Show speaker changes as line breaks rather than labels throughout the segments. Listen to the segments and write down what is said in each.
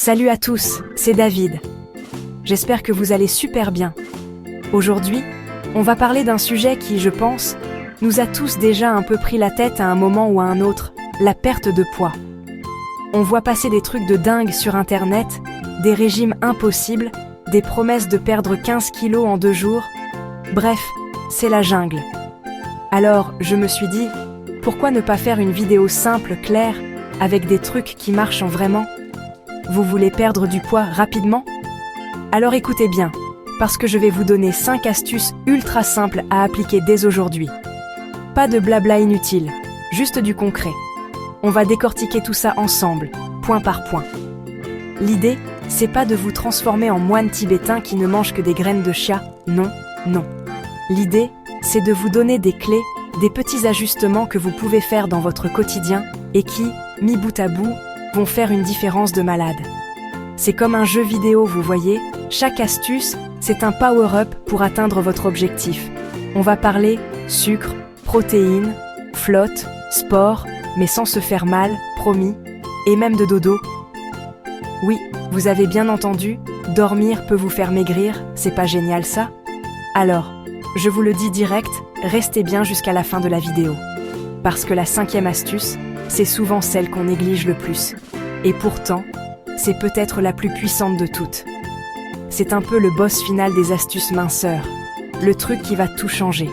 Salut à tous, c'est David. J'espère que vous allez super bien. Aujourd'hui, on va parler d'un sujet qui, je pense, nous a tous déjà un peu pris la tête à un moment ou à un autre, la perte de poids. On voit passer des trucs de dingue sur Internet, des régimes impossibles, des promesses de perdre 15 kilos en 2 jours. Bref, c'est la jungle. Alors, je me suis dit, pourquoi ne pas faire une vidéo simple, claire, avec des trucs qui marchent vraiment ? Vous voulez perdre du poids rapidement ? Alors écoutez bien, parce que je vais vous donner 5 astuces ultra simples à appliquer dès aujourd'hui. Pas de blabla inutile, juste du concret. On va décortiquer tout ça ensemble, point par point. L'idée, c'est pas de vous transformer en moine tibétain qui ne mange que des graines de chia, non, non. L'idée, c'est de vous donner des clés, des petits ajustements que vous pouvez faire dans votre quotidien et qui, mis bout à bout, vont faire une différence de malade. C'est comme un jeu vidéo, vous voyez, chaque astuce, c'est un power-up pour atteindre votre objectif. On va parler sucre, protéines, flotte, sport, mais sans se faire mal, promis, et même de dodo. Oui, vous avez bien entendu, dormir peut vous faire maigrir, c'est pas génial ça ? Alors, je vous le dis direct, restez bien jusqu'à la fin de la vidéo. Parce que la 5e astuce, c'est souvent celle qu'on néglige le plus. Et pourtant, c'est peut-être la plus puissante de toutes. C'est un peu le boss final des astuces minceurs, le truc qui va tout changer.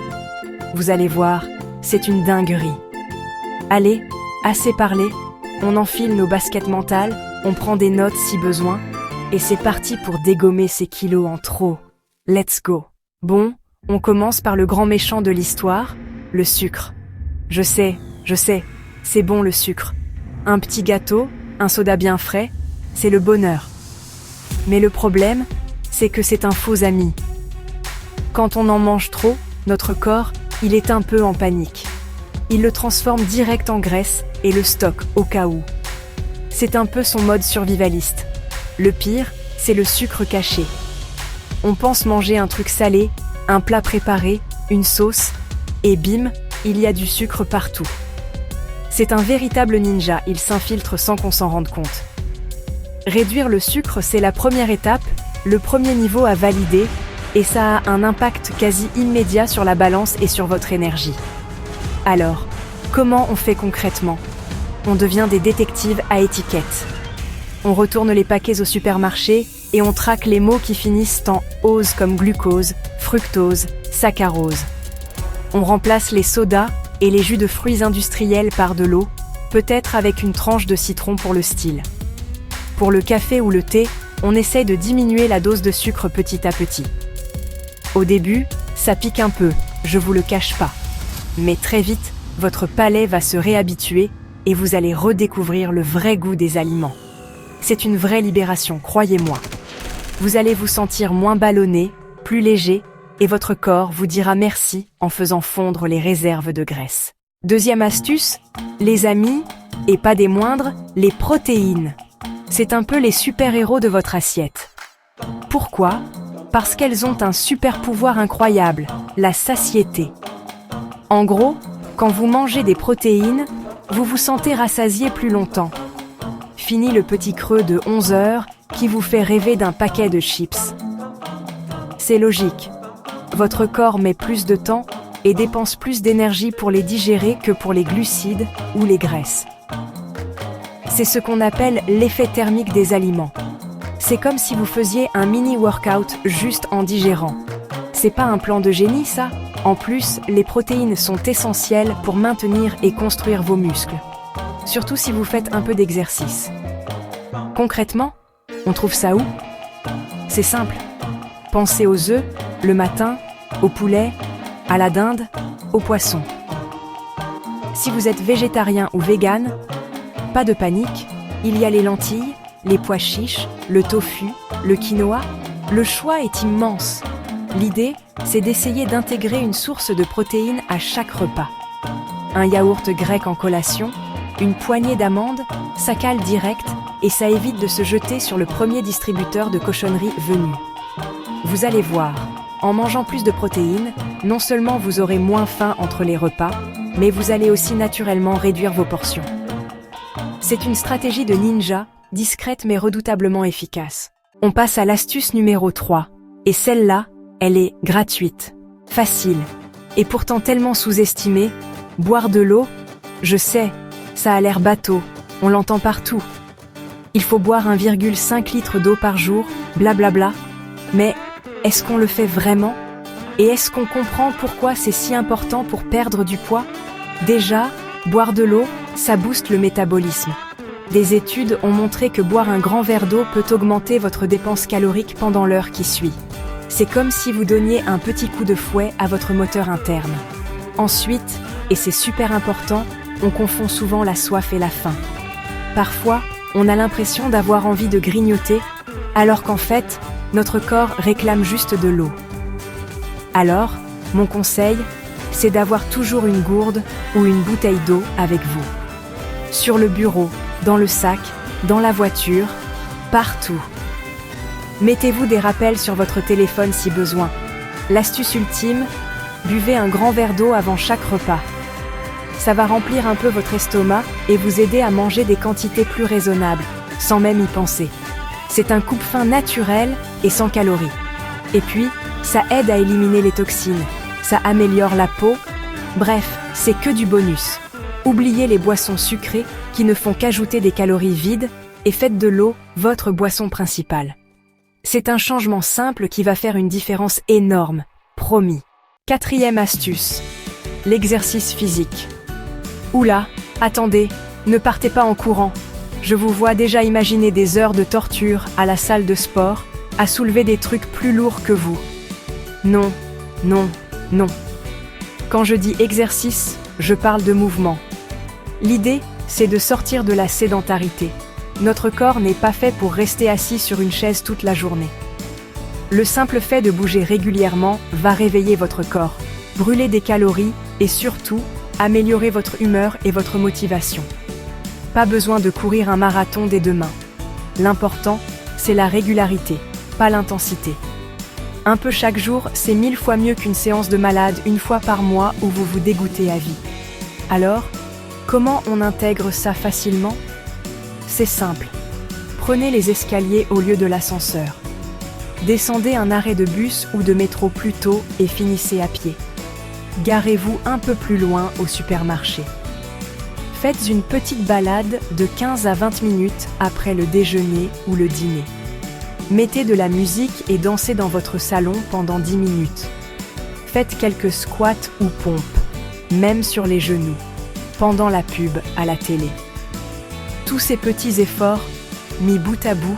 Vous allez voir, c'est une dinguerie. Allez, assez parlé, on enfile nos baskets mentales, on prend des notes si besoin, et c'est parti pour dégommer ces kilos en trop. Let's go. Bon, on commence par le grand méchant de l'histoire, le sucre. Je sais, c'est bon le sucre. Un petit gâteau, un soda bien frais, c'est le bonheur. Mais le problème, c'est que c'est un faux ami. Quand on en mange trop, notre corps, il est un peu en panique. Il le transforme direct en graisse et le stocke au cas où. C'est un peu son mode survivaliste. Le pire, c'est le sucre caché. On pense manger un truc salé, un plat préparé, une sauce, et bim, il y a du sucre partout. C'est un véritable ninja, il s'infiltre sans qu'on s'en rende compte. Réduire le sucre, c'est la première étape, le premier niveau à valider, et ça a un impact quasi immédiat sur la balance et sur votre énergie. Alors, comment on fait concrètement ? On devient des détectives à étiquette. On retourne les paquets au supermarché et on traque les mots qui finissent en ose comme glucose, fructose, saccharose. On remplace les sodas et les jus de fruits industriels par de l'eau, peut-être avec une tranche de citron pour le style. Pour le café ou le thé, on essaye de diminuer la dose de sucre petit à petit. Au début, ça pique un peu, je vous le cache pas. Mais très vite, votre palais va se réhabituer et vous allez redécouvrir le vrai goût des aliments. C'est une vraie libération, croyez-moi. Vous allez vous sentir moins ballonné, plus léger, et votre corps vous dira merci en faisant fondre les réserves de graisse. Deuxième astuce, les amis, et pas des moindres, les protéines. C'est un peu les super-héros de votre assiette. Pourquoi ? Parce qu'elles ont un super pouvoir incroyable, la satiété. En gros, quand vous mangez des protéines, vous vous sentez rassasié plus longtemps. Fini le petit creux de 11 heures qui vous fait rêver d'un paquet de chips. C'est logique. Votre corps met plus de temps et dépense plus d'énergie pour les digérer que pour les glucides ou les graisses. C'est ce qu'on appelle l'effet thermique des aliments. C'est comme si vous faisiez un mini-workout juste en digérant. C'est pas un plan de génie, ça ? En plus, les protéines sont essentielles pour maintenir et construire vos muscles. Surtout si vous faites un peu d'exercice. Concrètement, on trouve ça où ? C'est simple. Pensez aux œufs, le matin, au poulet, à la dinde, au poisson. Si vous êtes végétarien ou végane, pas de panique, il y a les lentilles, les pois chiches, le tofu, le quinoa. Le choix est immense. L'idée, c'est d'essayer d'intégrer une source de protéines à chaque repas. Un yaourt grec en collation, une poignée d'amandes, ça cale direct et ça évite de se jeter sur le premier distributeur de cochonneries venu. Vous allez voir, en mangeant plus de protéines, non seulement vous aurez moins faim entre les repas, mais vous allez aussi naturellement réduire vos portions. C'est une stratégie de ninja discrète mais redoutablement efficace. On passe à l'astuce numéro 3. Et celle-là, elle est gratuite, facile, et pourtant tellement sous-estimée. Boire de l'eau, je sais, ça a l'air bateau, on l'entend partout. Il faut boire 1,5 litre d'eau par jour, blablabla. Mais est-ce qu'on le fait vraiment? Et est-ce qu'on comprend pourquoi c'est si important pour perdre du poids? Déjà, boire de l'eau, ça booste le métabolisme. Des études ont montré que boire un grand verre d'eau peut augmenter votre dépense calorique pendant l'heure qui suit. C'est comme si vous donniez un petit coup de fouet à votre moteur interne. Ensuite, et c'est super important, on confond souvent la soif et la faim. Parfois, on a l'impression d'avoir envie de grignoter, alors qu'en fait, notre corps réclame juste de l'eau. Alors, mon conseil, c'est d'avoir toujours une gourde ou une bouteille d'eau avec vous. Sur le bureau, dans le sac, dans la voiture, partout. Mettez-vous des rappels sur votre téléphone si besoin. L'astuce ultime, buvez un grand verre d'eau avant chaque repas. Ça va remplir un peu votre estomac et vous aider à manger des quantités plus raisonnables, sans même y penser. C'est un coupe-faim naturel et sans calories. Et puis, ça aide à éliminer les toxines, ça améliore la peau, bref, c'est que du bonus. Oubliez les boissons sucrées qui ne font qu'ajouter des calories vides et faites de l'eau votre boisson principale. C'est un changement simple qui va faire une différence énorme, promis. 4e astuce, l'exercice physique. Oula, attendez, ne partez pas en courant. Je vous vois déjà imaginer des heures de torture à la salle de sport, à soulever des trucs plus lourds que vous. Non, non, non. Quand je dis exercice, je parle de mouvement. L'idée, c'est de sortir de la sédentarité. Notre corps n'est pas fait pour rester assis sur une chaise toute la journée. Le simple fait de bouger régulièrement va réveiller votre corps, brûler des calories et surtout, améliorer votre humeur et votre motivation. Pas besoin de courir un marathon dès demain. L'important, c'est la régularité, pas l'intensité. Un peu chaque jour, c'est 1000 fois mieux qu'une séance de malade une fois par mois où vous vous dégoûtez à vie. Alors, comment on intègre ça facilement? C'est simple. Prenez les escaliers au lieu de l'ascenseur. Descendez un arrêt de bus ou de métro plus tôt et finissez à pied. Garez-vous un peu plus loin au supermarché. Faites une petite balade de 15 à 20 minutes après le déjeuner ou le dîner. Mettez de la musique et dansez dans votre salon pendant 10 minutes. Faites quelques squats ou pompes, même sur les genoux, pendant la pub à la télé. Tous ces petits efforts, mis bout à bout,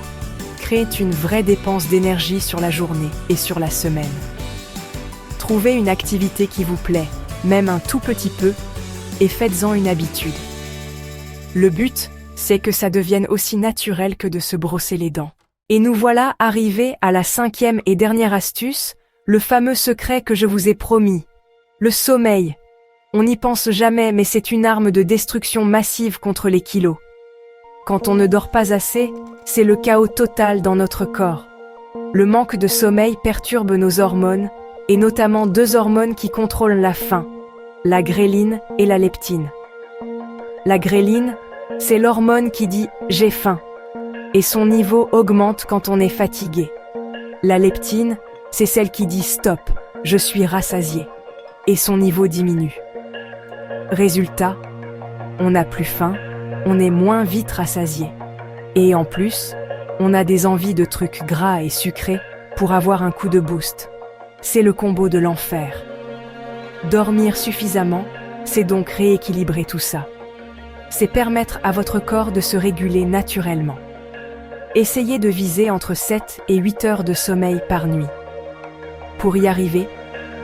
créent une vraie dépense d'énergie sur la journée et sur la semaine. Trouvez une activité qui vous plaît, même un tout petit peu, et faites-en une habitude. Le but, c'est que ça devienne aussi naturel que de se brosser les dents. Et nous voilà arrivés à la 5e et dernière astuce, le fameux secret que je vous ai promis. Le sommeil. On n'y pense jamais, mais c'est une arme de destruction massive contre les kilos. Quand on ne dort pas assez, c'est le chaos total dans notre corps. Le manque de sommeil perturbe nos hormones, et notamment 2 hormones qui contrôlent la faim, la gréline et la leptine. La gréline, c'est l'hormone qui dit « j'ai faim », et son niveau augmente quand on est fatigué. La leptine, c'est celle qui dit « stop, je suis rassasié », et son niveau diminue. Résultat, on n'a plus faim, on est moins vite rassasié. Et en plus, on a des envies de trucs gras et sucrés pour avoir un coup de boost. C'est le combo de l'enfer. Dormir suffisamment, c'est donc rééquilibrer tout ça. C'est permettre à votre corps de se réguler naturellement. Essayez de viser entre 7 et 8 heures de sommeil par nuit. Pour y arriver,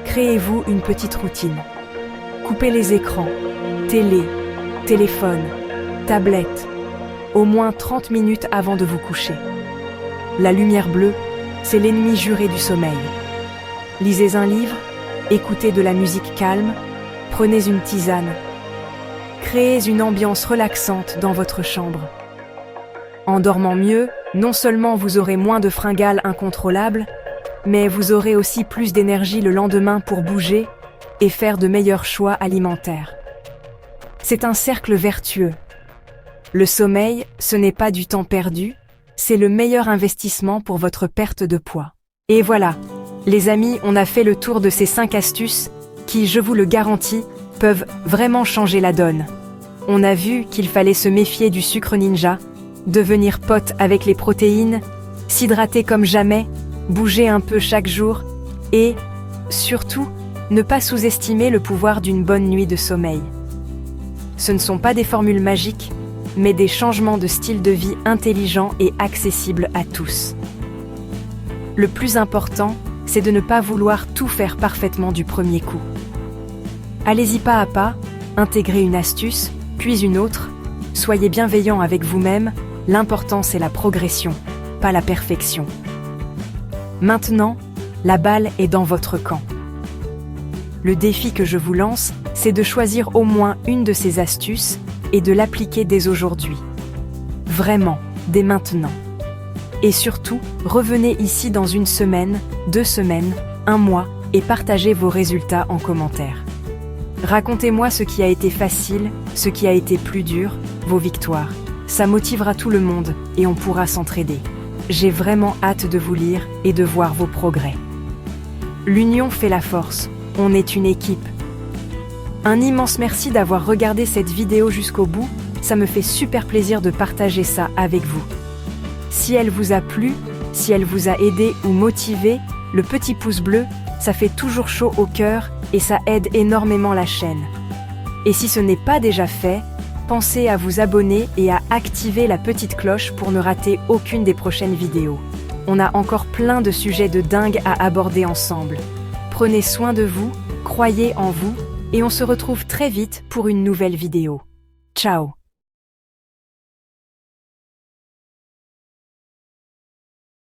créez-vous une petite routine. Coupez les écrans, télé, téléphone, tablette, au moins 30 minutes avant de vous coucher. La lumière bleue, c'est l'ennemi juré du sommeil. Lisez un livre, écoutez de la musique calme, prenez une tisane. Créez une ambiance relaxante dans votre chambre. En dormant mieux, non seulement vous aurez moins de fringales incontrôlables, mais vous aurez aussi plus d'énergie le lendemain pour bouger et faire de meilleurs choix alimentaires. C'est un cercle vertueux. Le sommeil, ce n'est pas du temps perdu, c'est le meilleur investissement pour votre perte de poids. Et voilà, les amis, on a fait le tour de ces 5 astuces qui, je vous le garantis, peuvent vraiment changer la donne. On a vu qu'il fallait se méfier du sucre ninja, devenir pote avec les protéines, s'hydrater comme jamais, bouger un peu chaque jour et, surtout, ne pas sous-estimer le pouvoir d'une bonne nuit de sommeil. Ce ne sont pas des formules magiques, mais des changements de style de vie intelligents et accessibles à tous. Le plus important, c'est de ne pas vouloir tout faire parfaitement du premier coup. Allez-y pas à pas, intégrez une astuce, puis une autre, soyez bienveillant avec vous-même, l'important c'est la progression, pas la perfection. Maintenant, la balle est dans votre camp. Le défi que je vous lance, c'est de choisir au moins une de ces astuces et de l'appliquer dès aujourd'hui. Vraiment, dès maintenant. Et surtout, revenez ici dans 1 semaine, 2 semaines, 1 mois et partagez vos résultats en commentaire. Racontez-moi ce qui a été facile, ce qui a été plus dur, vos victoires. Ça motivera tout le monde et on pourra s'entraider. J'ai vraiment hâte de vous lire et de voir vos progrès. L'union fait la force, on est une équipe. Un immense merci d'avoir regardé cette vidéo jusqu'au bout, ça me fait super plaisir de partager ça avec vous. Si elle vous a plu, si elle vous a aidé ou motivé, le petit pouce bleu, ça fait toujours chaud au cœur et ça aide énormément la chaîne. Et si ce n'est pas déjà fait, pensez à vous abonner et à activer la petite cloche pour ne rater aucune des prochaines vidéos. On a encore plein de sujets de dingue à aborder ensemble. Prenez soin de vous, croyez en vous, et on se retrouve très vite pour une nouvelle vidéo. Ciao!